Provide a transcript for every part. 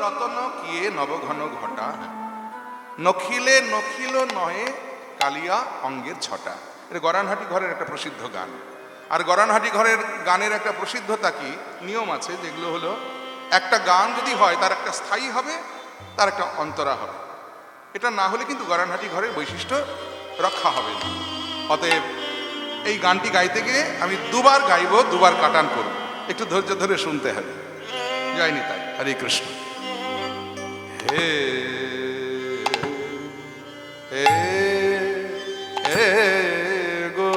রতন কিয়ে নবঘন ঘটা, নখিলে নখিল নহে কালিয়া অঙ্গের ছটা। এটা গরানহাটি ঘরের একটা প্রসিদ্ধ গান। আর গরানহাটি ঘরের গানের একটা প্রসিদ্ধতা কি, নিয়ম আছে, যেগুলো হলো একটা গান যদি হয় তার একটা স্থায়ী হবে, তার একটা অন্তরা হবে। এটা না হলে কিন্তু গরানহাটি ঘরের বৈশিষ্ট্য রক্ষা হবে না। অতএব এই গানটি গাইতে গিয়ে আমি দুবার গাইব, দুবার কাটান করব, একটু ধৈর্য ধরে শুনতে হবে। জয় নিতাই, হরে কৃষ্ণ। হে হে হে গো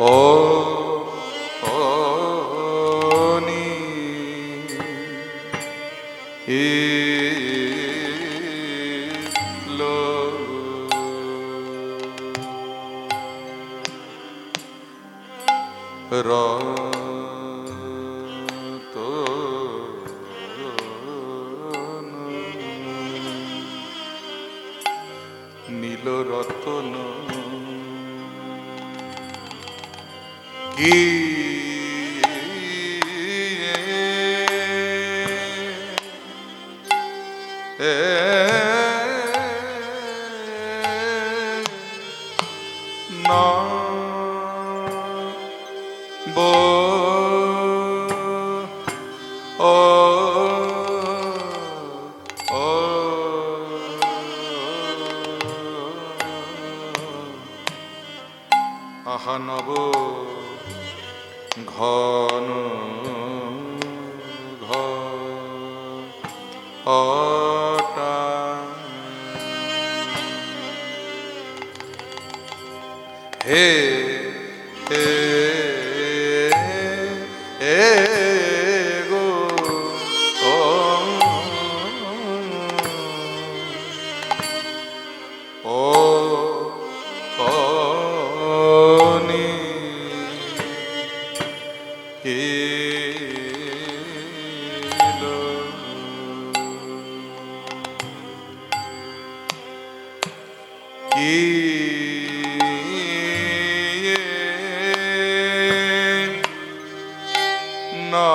ও ও নি লো র নীল রতন কি না বো ও ও আহা নব ঘন ঘটা হে হে হে গো ও ও ও নি লো কি না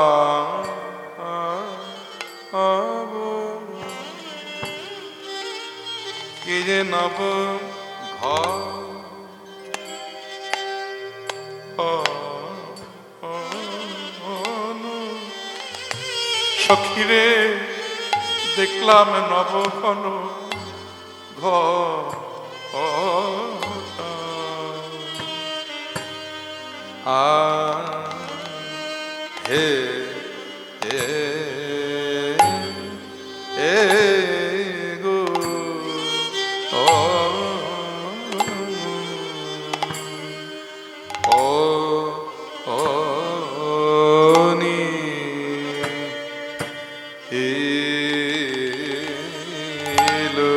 কি যে নব সখিরে দেখলাম নবঘন ঘটা আ হে হে হে গো ও ও ও নি লো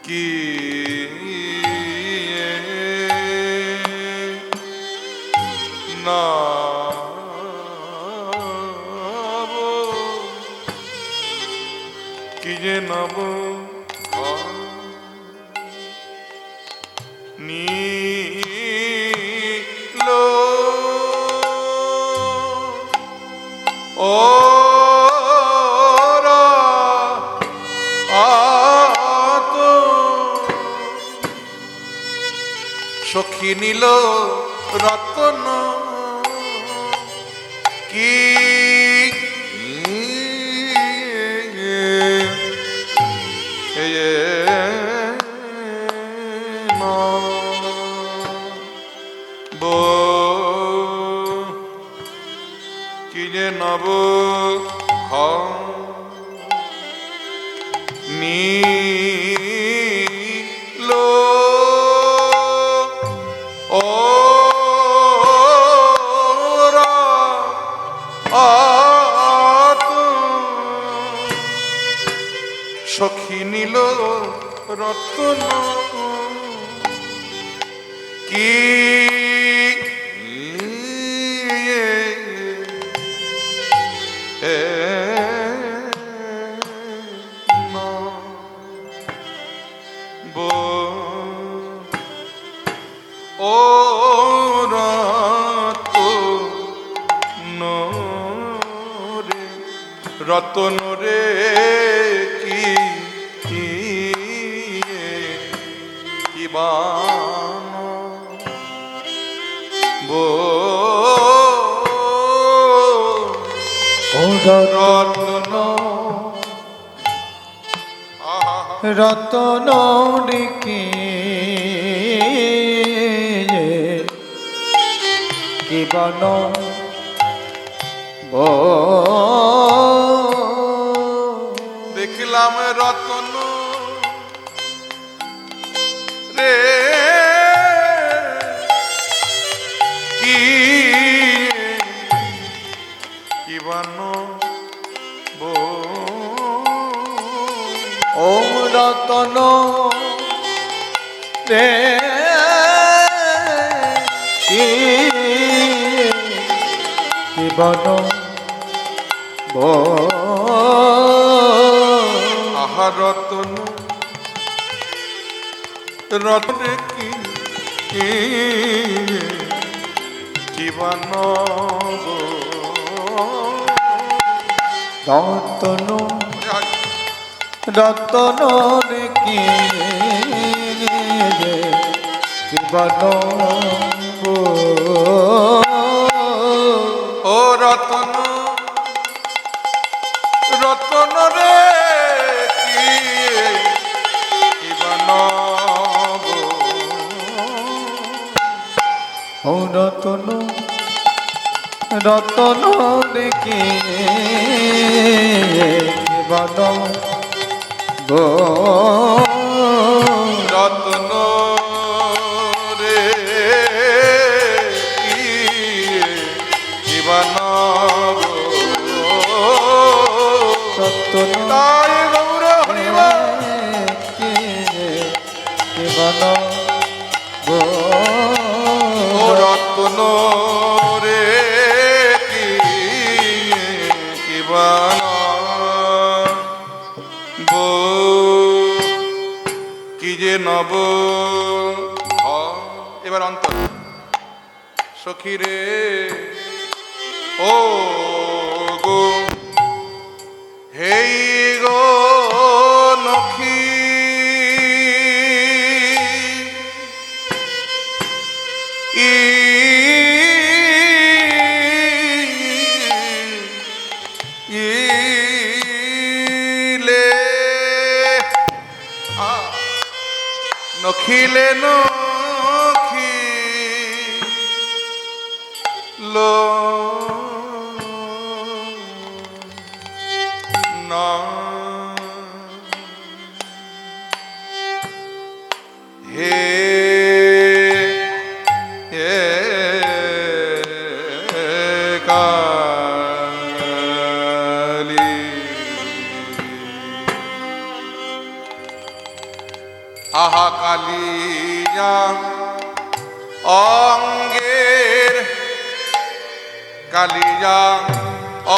কি না কি যে নব নীলো ও সখী নীল রতন কি বো কি যে নব নীলো ও সখী নীল রতন কি বো ও রতন রে, রতন রে কি বান বো রতন রতন কি বন দেখলাম রতন রে কি বন ওম রতন রে কি বন আহা রতন রতন কি বন রতন রতন কি বন ও রতন রতন রে কি বন ও রতন রতন কি বন রতন রে কি বন রতন তাই গৌর হরিব কি বন ও রতন রে কি বন কি যে নব এবার অন্তর সখী রে ও গো হেই গো নখী নখিলে নখি লো না হে কালী আহা কালিয়া অঙ্গের কালিয়া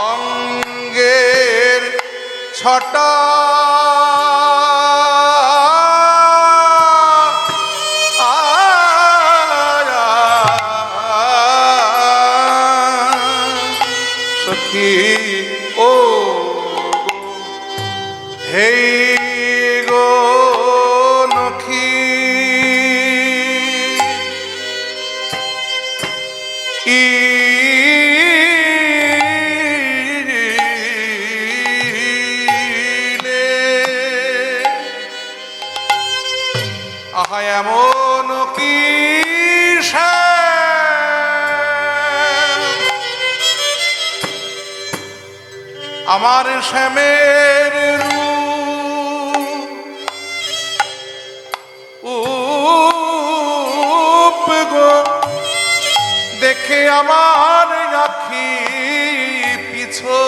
অঙ্গের ছটা সখী ও হেই গো নখী আহা এমন কি আমার শ্যামের রূপ গো দেখে আমার আখি পিছো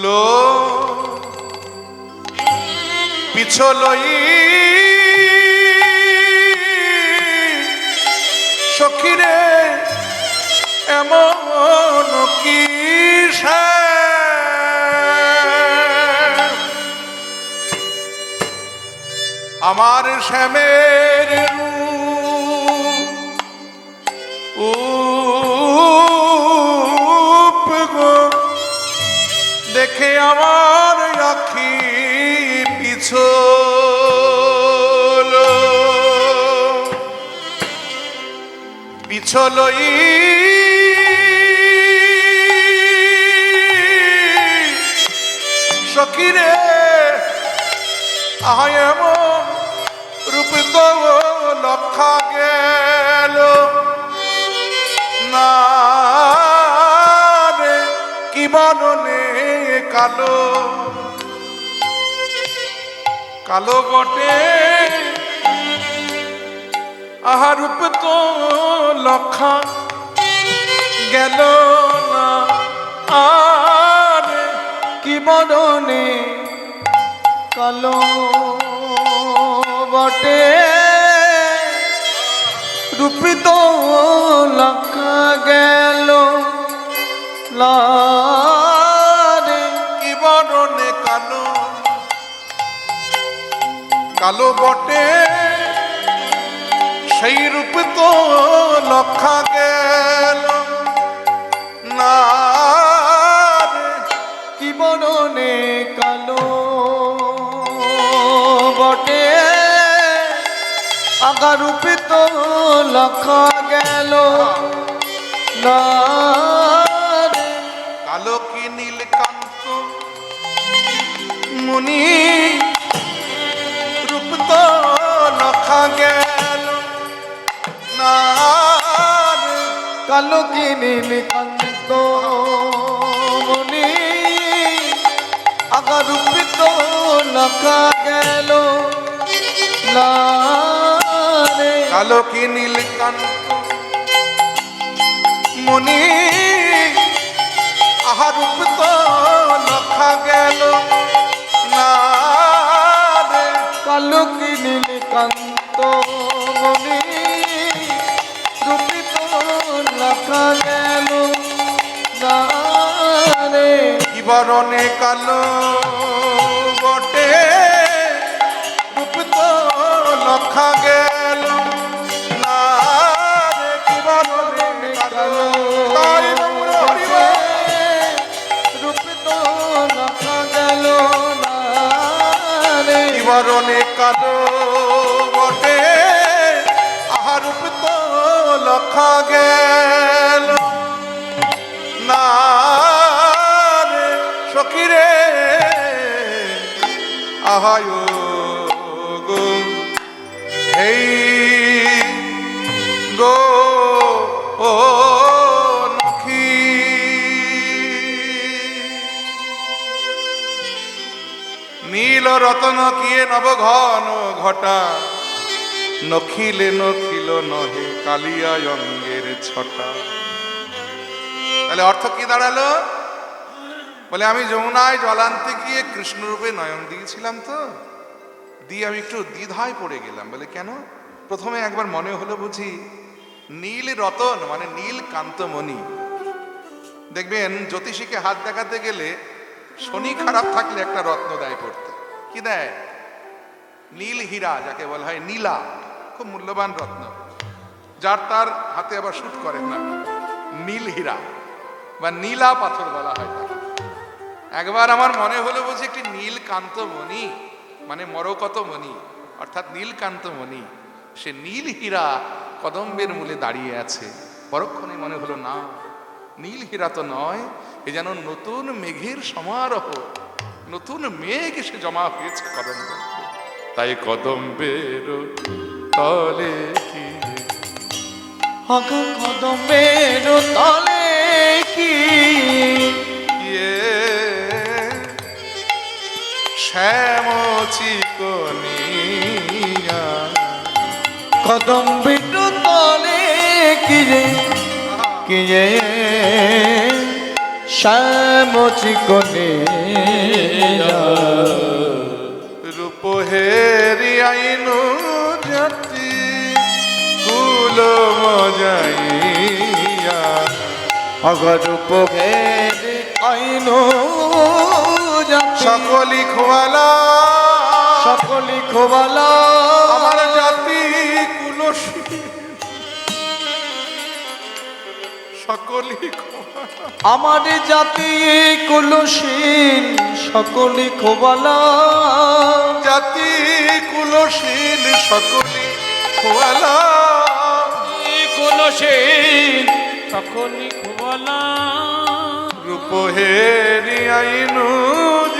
লো পিছলই সখীরে এমন কি আমার শ্যামের রূপ গো দেখে আমার আখি পিছলই সখিরে আয় এমন রূপ তো লক্ষা গেল না রে কি বননে কালো কালো বটে আহা রূপ তো লক্ষা গেল না আর কি বদনে কালো বটে রূপিত লক্ষা গেল লারে কি বরণে কালো কালো বটে সেই রূপ তো লক্ষা গেল না রে। কি বদনে কালো বটে আগা রূপিত লক্ষা গেল লারে কালো কি নীলকান্ত মুনি রূপ তো লক্ষা গেল না রে। কালো কি নীলকান্ত মনি আগা রূপিত লক্ষা গেল লারে কালো কি নীলকান্ত মনি আহার রূপ তো লক্ষা গেল না রে। কালো কি নীলকান্ত মনি রূপিত লক্ষা গেল লারে কি বরণে কালো বটে রূপ তো লক্ষা গেল না রে। কি বরণে কালো তাই নম্র হরিবা রূপিত লক্ষা গেল লারে কি বরণে কালো বটে আহার রূপ তো লক্ষা গেল না রে। সখী রে আহায় গো হেই গো ও নখী নীল রতন কিয়ে নবঘন ঘটা নখিলে নখিল নহে কালিয়া অঙ্গের ছটা। তাহলে অর্থ কি দাঁড়ালো? বলে আমি যমুনায় জল আনতে গিয়ে কৃষ্ণরূপে নয়ন দিয়েছিলাম, তো দিয়ে আমি একটু দ্বিধায় পড়ে গেলাম। বলে কেন? প্রথমে একবার মনে হলো বুঝি নীল রতন মানে নীল কান্তমণি। দেখবেন জ্যোতিষীকে হাত দেখাতে গেলে শনি খারাপ থাকলে একটা রত্ন দেয় পড়তে। কি দেয়? নীল হীরা, যাকে বলা হয় নীলা, খুব মূল্যবান রত্ন, যার তার হাতে আবার শুট করে না, নীল হীরা বা নীলা পাথর বলা হয় তাকে। একবার আমার মনে হলো বুঝি একটি নীলকান্ত মণি মানে মরকত মণি, অর্থাৎ নীলকান্ত মণি, সে নীল হীরা কদম্বের মূলে দাঁড়িয়ে আছে। পরক্ষণে মনে হলো না, নীল হীরা তো নয়, এ যেন নতুন মেঘের সমারোহ, নতুন মেঘ এসে জমা হয়েছে কদম্বে। তাই কদম্বের তলে কি আগা কদমের তলে কি শ্যাম চিকনিয়া কদম্বির তলে কি যে শ্যাম চিকনে রূপ হেরি আইনু জাতি কুল মজাইয়া অগর উপঘের আইনো সকলি খোয়ালা সকলি খোবালা আমার জাতি কুলসী সকলি আমার জাতি কুলশীল সকলি খোবালা জাতি কুলশীল সকলি খোয়ালা কুলশীল সকলি খোবালা রূপহেরি আইনু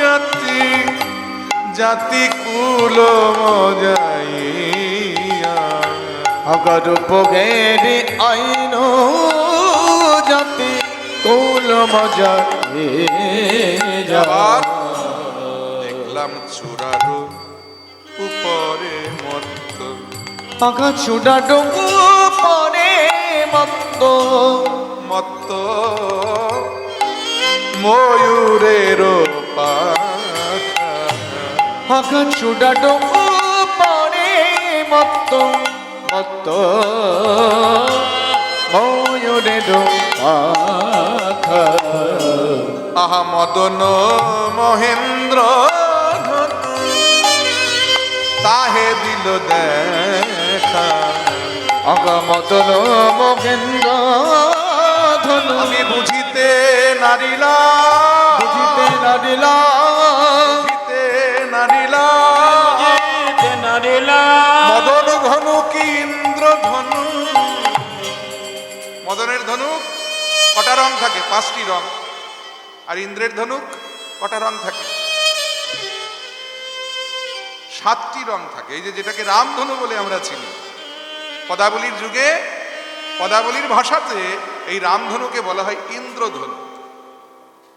জাতি জাতি কুল মজাইয়া অগর পগেরি আইন জাতি কুল মজা যাবার দেখলাম চূড়ার উপরে মত্ত আগা চূড়া ডঙ্গু পরে মত্ত মত্ত ময়ূরের পাখা আগা চূড়া ডঙ্গু পরে মত্ত মত্ত ময়ূরের পাখা আহা মদন মহেন্দ্র তাহে দিল দেখা আগা মদন মহেন্দ্র ধনু আমি বুঝিতে নারিলা বুঝিতে নারিলা বুঝিতে নারিলা নারিলা মদন ধনু কি ইন্দ্র ধনু মদনের ধনুক কটা রং থাকে? 5টি রং। আর ইন্দ্রের ধনুক কটা রং থাকে? 7টি রং থাকে। এই যে যেটাকে রামধনু বলে আমরা চিনি, পদাবলীর যুগে পদাবলীর ভাষাতে এই রামধনুকে বলা হয় ইন্দ্রধনু।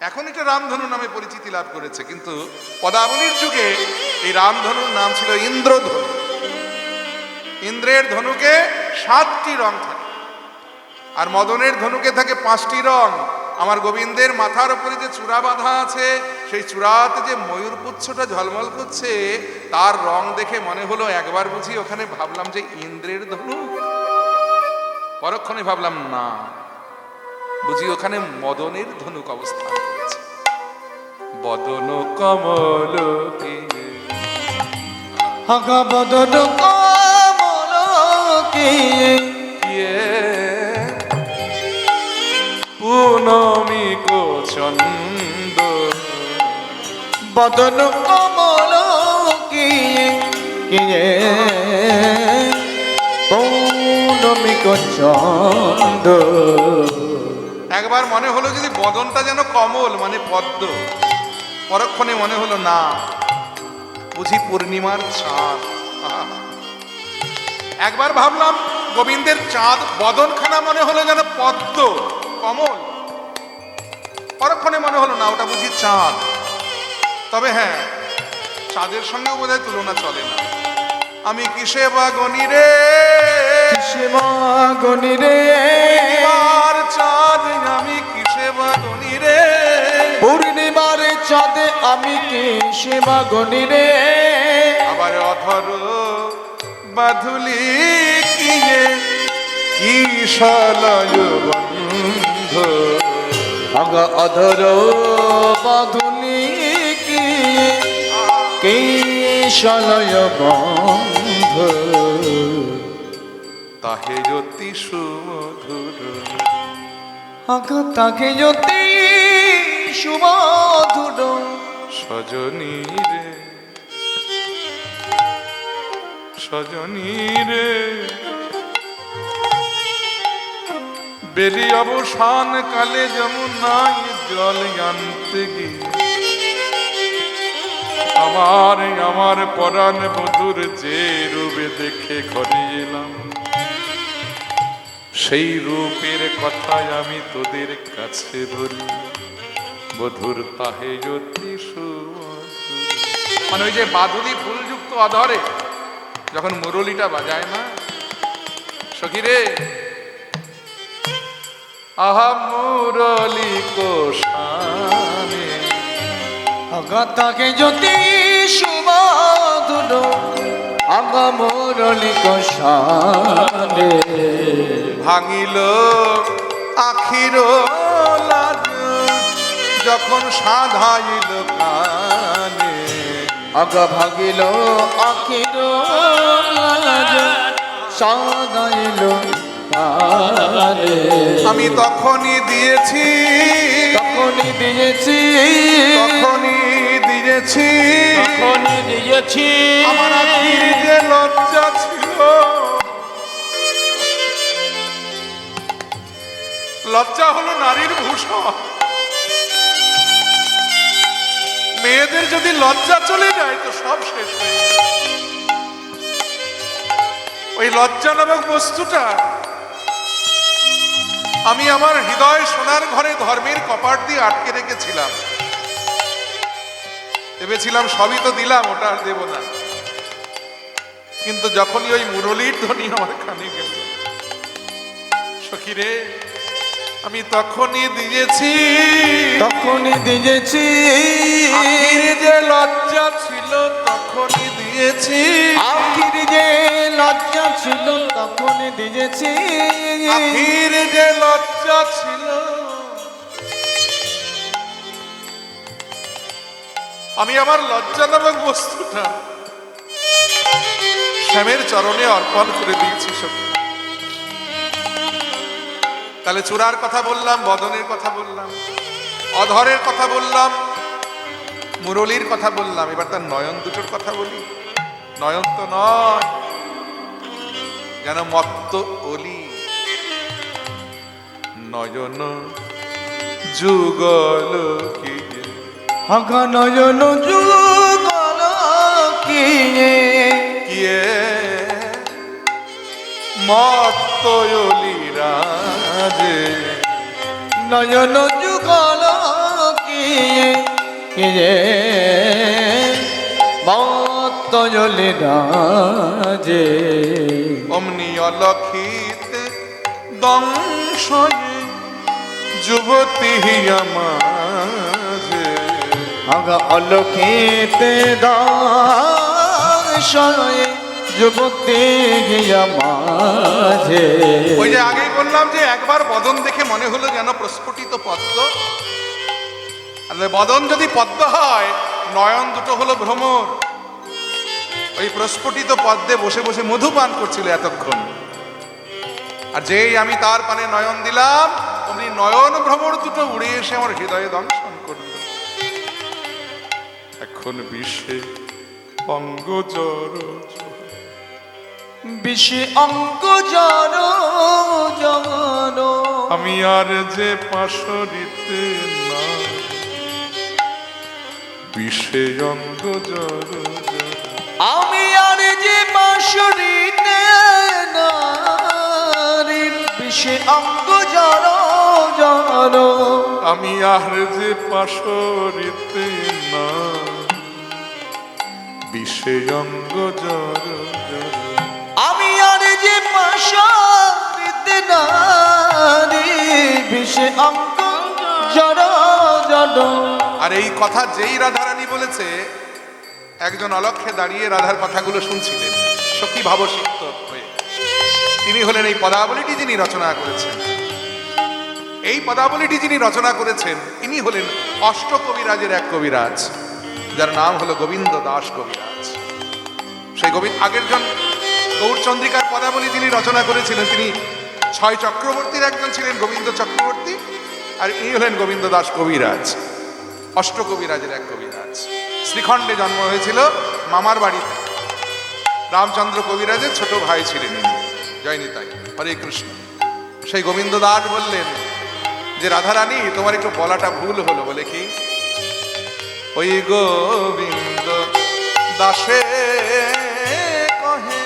এখন এটা রামধনু নামে পরিচিতি লাভ করেছে, কিন্তু পদাবলীর যুগে এই রামধনুর নাম ছিল ইন্দ্রধনু। ইন্দ্রের ধনুকে 7টি রং থাকে, আর মদনের ধনুকে থাকে 5টি রং। আমার গোবিন্দের মাথার উপরে যে চূড়া বাঁধা আছে, সেই চূড়াতে যে ময়ূর পুচ্ছটা ঝলমল করছে, তার রং দেখে মনে হলো একবার বুঝি ওখানে ভাবলাম যে ইন্দ্রের ধনুক, পরক্ষণে ভাবলাম না, বুঝি ওখানে মদনের ধনুক অবস্থান করছে। বদন কমল আগা বদন কমল কি পুনমি কোচন্দ বদন কমল কি পৌনমি চন্দ একবার মনে হলো যদি বদনটা যেন কমল মানে পদ্ম, পরক্ষণে মনে হলো না, বুঝি পূর্ণিমার চাঁদ। একবার ভাবলাম গোবিন্দের চাঁদ বদনখানা মনে হলো যেন পদ্ম কমল, পরক্ষণে মনে হলো না, ওটা বুঝি চাঁদ। তবে হ্যাঁ, চাঁদের সঙ্গেও বোধহয় তুলনা চলে না। আমি কিসে বা গনি রে, কিসে বা গনি রে, পূর্ণিমার চাঁদ আমি কিসে বা গনি রে, পূর্ণিমার চাঁদে আমি কিসে বা গনি রে, আবার অধর বাধুলি কিয়ে কি শালয় বন্ধ, আগা অধর বাধুলি কি শলয় বন্ধ, তাহে জ্যোতি সুমধুর, আগা তাকে জ্যোতি সুমধুর, সজনী রে সজনী রে, বেলি অবসান কালে যমুনায় জল আনতে গিয়ে আমার পরাণ বধুর যে রূপে দেখে ঘরে এলাম, সেই রূপের কথাই আমি তোদের কাছে বলি, বধুর তাহে জ্যোতি সুমধুর। মানে ওই যে বাদুলি ফুলযুক্ত অধরে যখন মুরলিটা বাজায় না, সখী রে আহা মুরলি কোষানে, আগা তাকে জ্যোতি সুমধুর, আগা মুরলি কষানে, ভাঙিল আখির লাজ যখন সাধাইল কানে, আগা ভাগিল আখির লাজ সাদাইল পারে। আমি তখনই দিয়েছি, তখনই দিয়েছি, তখনই দিয়েছি, তখনই দিয়েছি আমার আখির যে লজ্জা ছিল। লজ্জা হলো নারীর ভূষণ। মেয়েদের যদি লজ্জা চলে যায় তো সব শেষ হয়ে যায়। ওই লজ্জা নামক বস্তুটা আমি আমার হৃদয় সোনার ঘরে ধর্মের কপাট দিয়ে আটকে রেখেছিলাম। ভেবেছিলাম সবই তো দিলাম, ওটা আর দেব না। কিন্তু যখনই ওই মুরলীর ধ্বনি আমার কানে গেল, সখী রে, আমি তখনই দিয়েছি, তখনই দিয়েছি, আখির যে লজ্জা ছিল তখনই দিয়েছি, আখির যে লজ্জা ছিল তখনই দিয়েছি, আখির যে লজ্জা ছিল। আমি আমার লজ্জা নামক বস্তুটা শ্যামের চরণে অর্পণ করে দিয়েছি সত্যি। তাহলে চূড়ার কথা বললাম, বদনের কথা বললাম, অধরের কথা বললাম, মুরলীর কথা বললাম, এবার তার নয়ন দুটোর কথা বলি। নয়ন তো নয়, যেন মত্ত অলি। নয়ন যুগল কি, আগা নয়ন যুগল কিয়ে, কিয়ে মত্ত অলি রাজে। নয়ন যুগল কিয়ে, কিয়ে মত্তজলে রাজে। অমনি অলক্ষিতে দংশয়ে যুবতী আমাজে। আগা অলক্ষিতে দাশয়ে যুবতী মাঝে। ওই যে আগেই বললাম যে একবার বদন দেখে মনে হলো যেন প্রস্ফুটিত পদ্ম। আর বদন যদি পদ্ম হয়, নয়ন দুটো হলো ভ্রমর। ওই প্রস্ফুটিত পদ্মে বসে বসে মধু পান করছিল এতক্ষণ। আর যেই আমি তার পানে নয়ন দিলাম, অমনি নয়ন ভ্রমর দুটো উড়ে এসে আমার হৃদয়ে দংশন করল। এখন বিষে অঙ্গ জড়, বিষে অঙ্গ জড় জড়। আমি আর যে পাশরিতে না, বিষে অঙ্গ জড় জড়। আমি আর যে বাঁশরিতে নারী, বিষে অঙ্গ জড় জড়। আমি আর যে পাশরিতে না, বিষে অঙ্গ জড় জড়। আমি আর যে বাঁশরিতে নারী, বিষে অঙ্গ জড় জড়। আর এই কথা যেই রাধারানী বলেছে, একজন অলক্ষে দাঁড়িয়ে রাধার কথাগুলো শুনছিলেন সখী ভাবসিক্ত হয়ে। তিনি হলেন এই পদাবলীটি যিনি রচনা করেছেন। এই পদাবলীটি যিনি রচনা করেছেন ইনি হলেন অষ্টকবিরাজের এক কবিরাজ, যার নাম হলো গোবিন্দ দাস কবিরাজ। সেই আগের জন গৌরচন্দ্রিকার পদাবলী যিনি রচনা করেছিলেন, তিনি 6 চক্রবর্তীর একজন ছিলেন গোবিন্দ চক্রবর্তী। আর ইনি হলেন গোবিন্দ দাস কবিরাজ, অষ্টকবিরাজের এক কবিরাজ। শ্রীখণ্ডে জন্ম হয়েছিল মামার বাড়িতে। রামচন্দ্র কবিরাজের ছোট ভাই ছিলেন ইনি। জয় নিতাই, হরে কৃষ্ণ। সেই গোবিন্দ দাস বললেন যে রাধারানী, তোমার একটু বলাটা ভুল হলো। বলে কি? ওই গোবিন্দ দাসে কহে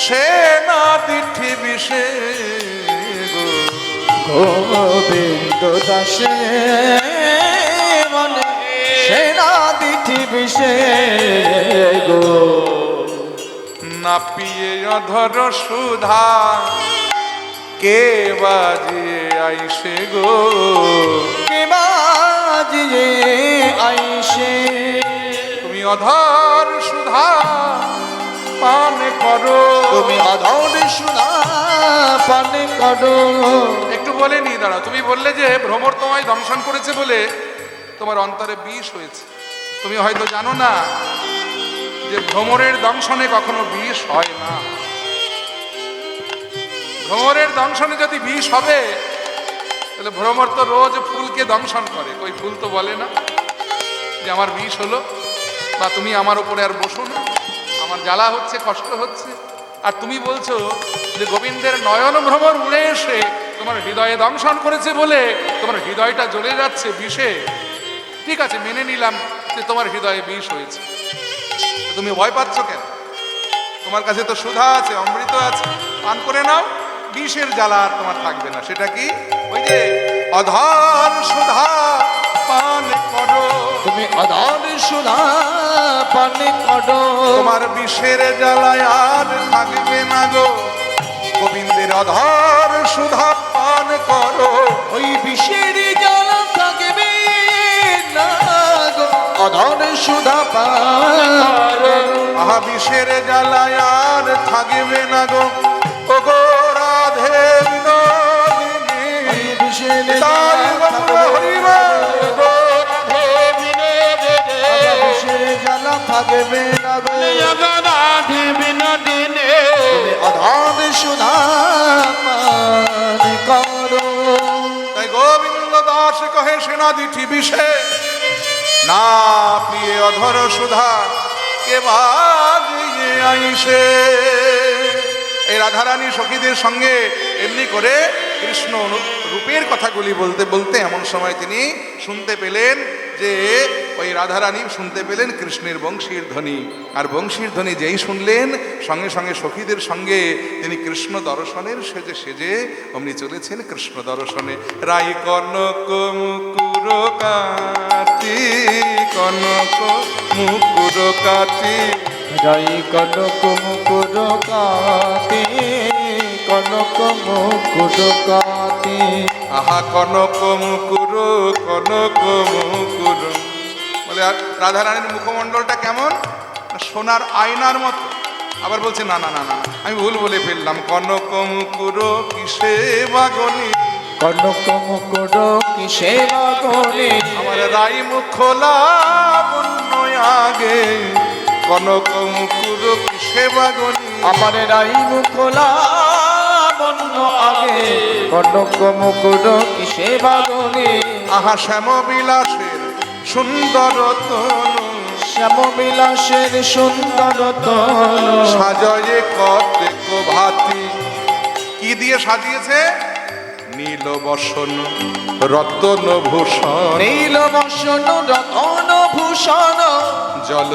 সে না দিঠি বিষে গো। গোবিন্দ দাসে মনে সেনা দিঠি বিষে গো। না পিয়ে অধর সুধা কে বাজিয়ে আইসে গো। কে বাজিয়ে আইসে। তুমি অধর সুধা পান করো, তুমি অধর সুধা পান করো। একটু বলে নি দাঁড়া। তুমি বললে যে ভ্রমর তোমায় দংশন করেছে বলে তোমার অন্তরে বিষ হয়েছে। তুমি হয়তো জানো না যে ভ্রমরের দংশনে কখনো বিষ হয় না। ভ্রমরের দংশনে যদি বিষ হবে তাহলে ভ্রমর তো রোজ ফুলকে দংশন করে, ওই ফুল তো বলে না যে আমার বিষ হলো, বা তুমি আমার উপরে আর বসো না, আমার জ্বালা হচ্ছে, কষ্ট হচ্ছে। আর তুমি বলছো যে গোবিন্দের নয়ন ভ্রমর উড়ে এসে তোমার হৃদয়ে দংশন করেছে বলে তোমার হৃদয়টা জ্বলে যাচ্ছে বিষে। ঠিক আছে, মেনে নিলাম যে তোমার হৃদয়ে বিষ হয়েছে, তুমি ভয় পাচ্ছ কেন? তোমার কাছে তো সুধা আছে, অমৃত আছে, পান করে নাও, বিষের জ্বালা আর তোমার থাকবে না। সেটা কি? ওই যে অধর সুধা পান করো, তুমি অধর সুধা পান করো, তোমার বিষের জ্বালায় আর থাকবে না গো। গোবিন্দের অধর সুধা পান করো, ওই বিষের জ্বালা থাকবে না গো। অধর সুধা পান করো, আহা বিষের জ্বালায় আর থাকবে না গো। ও গো রাধে বিনোদিনী, ওই বিষের তাই গৌর হরিবল। বিষের জ্বালা থাকবে না গো। জগন্নাথে বিনোদিনী, তুমি অধর সুধা পান করো। তাই গোবিন্দ দাস কহে সেনাদিঠি বিষে না পিয়ে অধর সুধা কে বাজিয়ে আইসে। এই রাধারানী সখীদের সঙ্গে এমনি করে কৃষ্ণ রূপের কথাগুলি বলতে বলতে এমন সময় তিনি শুনতে পেলেন যে ওই রাধারানী শুনতে পেলেন কৃষ্ণের বংশীর ধ্বনি। আর বংশীর ধ্বনি যেই শুনলেন সঙ্গে সঙ্গে সখীদের সঙ্গে তিনি কৃষ্ণ দর্শনের সেজে সেজে অমনি চলেছেন কৃষ্ণ দর্শনে। রাই কনক মুকুর কাতি, কনক মুকুর কাতি, রাই কনক মুকুর কাতি, কনক মুকুর কাতি। আহা কনক মুকুর, কনক মুকুর। বলে আর রাধারানীর মুখমণ্ডলটা কেমন? না সোনার আয়নার মতো। আবার বলছে না না না না, আমি ভুল বলে ফেললাম। কনক মুকুর কিসে বাগনি, কনক মুকুর কিসে বাগনে, আমার রাই মুখ লাবণ্য আগে। কনক মুকুর কিসে বাগনি, আমার রাই মুখ লাবণ্য আগে। কনক মুকুর কিসে বাগনে, আহা শ্যাম বিলাসের সুন্দর তনু, শ্যাম বিলাসের সুন্দর তনু। সাজয়ে কতেক ভাতি। কি দিয়ে সাজিয়েছে? নীল বসন রতন ভূষণ, নীল বসন রতন ভূষণ, জল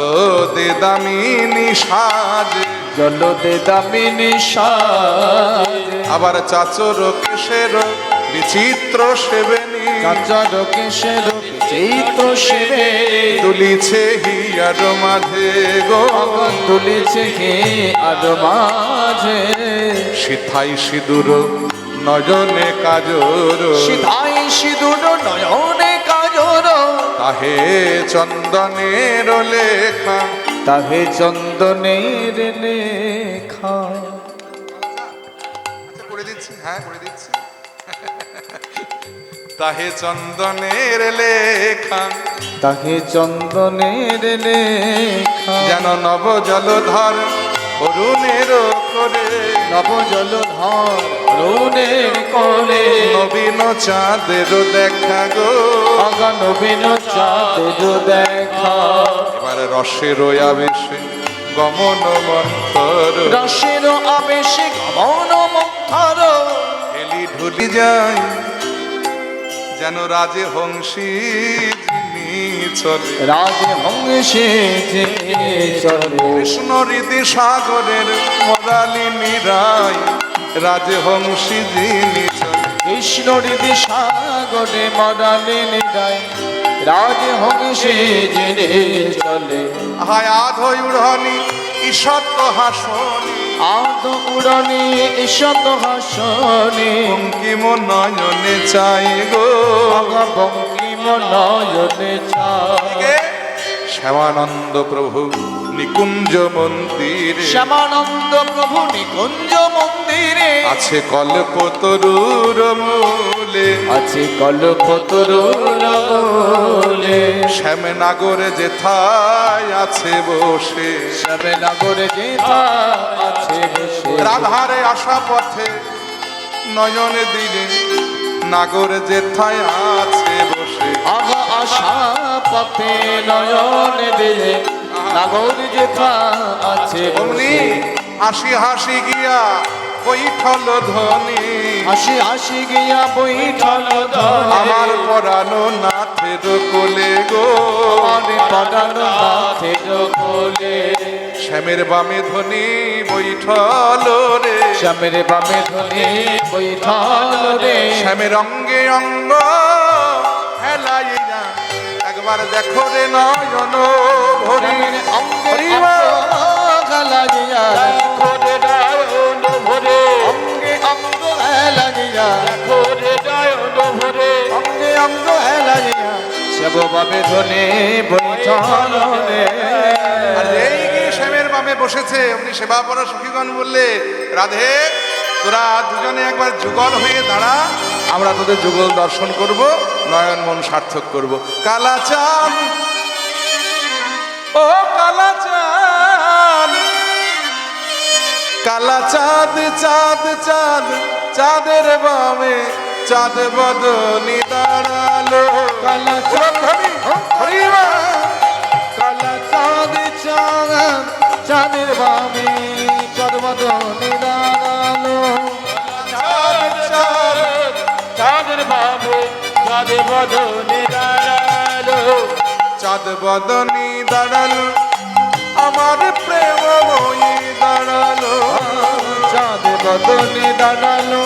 দে দামিনী সাজে। জলদে দামিনী সাজে। আবার চাচর কেশের বিচিত্র সেবেনী, কাঁচর কেশের চিত্র সেবে। দুলিছে হিয়ার মাঝে গো, তুলিছে হে আর মাঝে। সিথাই সিঁদুর নয়নে কাজর, সিধাই সিঁদুর নয়নে কাজর, তাহে চন্দনের লেখা। তাহে চন্দনের লেখা। আচ্ছা করে দিচ্ছি, হ্যাঁ করে দিচ্ছি। তাহে চন্দনের লেখা, তাহে চন্দনের লেখা। যেন নব জলধর অরুণের করে, নব জলধর অরুণের কোলে। নবীন চাঁদের দেখা গো। আগা নবীন চাঁদের দেখা। এবার রসের আবেশে গমন মন্থর, রসের আবেশে গমন মন্থর। হেলি ঢুলি যায় যেন রাজে হংসী যিনি চলে। রাজহংসে যে চলে। কৃষ্ণ হৃদি সাগরের মরালিনী রায়, রাজহংসী যিনি চলে। কৃষ্ণ হৃদি সাগরে মরালিন রায়, রাজহংসে যে চলে। হায় আধই উড়নি ঈষৎ হাসনি, আদ উড়নি ঈষৎ হাসনে। বঙ্কিম নয়নে চাই গো। আগা বঙ্কিম নয়নে চায়। এদিকে শ্যামানন্দ প্রভু নিকুঞ্জ মন্দিরে শ্যামানন্দ প্রভু নিকুঞ্জ মন্দিরে আছে কল্পতরুর মূলে আছে কল্পতরুর মূলে শ্যামনগরে যেথায় আছে বসে শ্যামনগরে যেথা আছে বসে রাধারে আসা পথে নয়নে দিনে নাগর যেথায় আছে বসে আগা আশা পথে নয়ন দিলে নাগর যেথা আছে অমনি বসে হাসি হাসি গিয়া বৈঠল ধ্বনি হাসি হাসি গিয়া বৈঠল ধরে আমার পরানো নাথের কোলে গো আমার পরানো নাথের কোলে শ্যামের বামে ধ্বনি বৈঠল রে শ্যামের বামে ধ্বনি বৈঠল রে শ্যামের অঙ্গে অঙ্গ হেলাইয়া একবার দেখো রে নয়ন ভরি শ্যামের অঙ্গে হরিবা। অঙ্গ লাগিয়া খোদে ডায়ন ভরে অঙ্গে অঙ্গ লাগিয়া খোদে ডায়ন ভরে অঙ্গে অঙ্গ লাগিয়া সব বাবে ধ্বনি বৈঠল রে আর এই গিয়ে শ্যামের বামে বসেছে উনি সেবা পরা সখীগণ বললে রাধে তোরা দুজনে একবার যুগল হয়ে দাঁড়া আমরা তোদের যুগল দর্শন করব নয়ন মন সার্থক করব কালাচাঁদ ও কালাচাঁদ কালাচাঁদ চাঁদ চাঁদ চাঁদের বামে চাঁদ বদনি দাঁড়ালো কালাচাঁদ হরিবা। কালা চাঁদ চাঁদ চাঁদের বামে চরবদনে দাঁড়ালো চাঁদ চাঁদ চাঁদের বাবু চাঁদের বদনে দাঁড়ালো চাঁদ বদনি দাঁড়ালো আমার প্রেমময়ী দাঁড়ালো চাঁদ বদনে দাঁড়ালো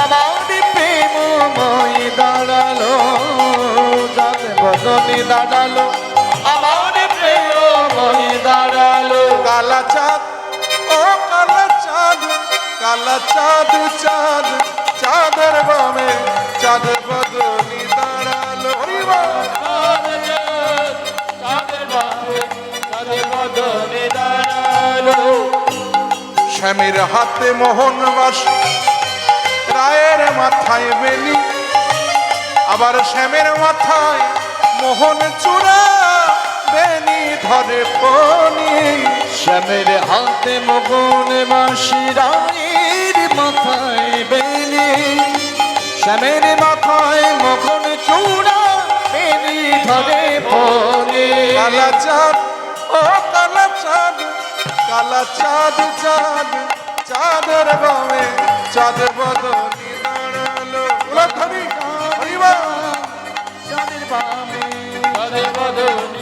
আমার প্রেমময় দাঁড়ালো চাঁদ বদনে দাঁড়ালো আমার প্রেমময় দাঁড়ালো কালা চাঁদ ও কালা চাঁদ কালা চাঁদ চাঁদ চাঁদের বামে চাঁদ বদনি দাঁড়ালো হরিবা। চাঁদের বাবু চাঁদের বদনে দাঁড়ালো স্বামীর হাতে মোহন বাসি রায়ের মাথায় বেলি আবার শ্যামের মাথায় মোহন চূড়া বেনি ধরে পনি শ্যামের হাতে মগন বাঁশি রায়ের মাথায় বেলি শ্যামের মাথায় মগন চূড়া বেনি ধরে পড়ে কালা চাঁদ ও কালা চাঁদ কালা চাঁদ চাঁদ চাঁদের বামে চাঁদ বদনি দাঁড়ালো উলধ্বনি হরিবা। চাঁদের বামে চাঁদের বদনে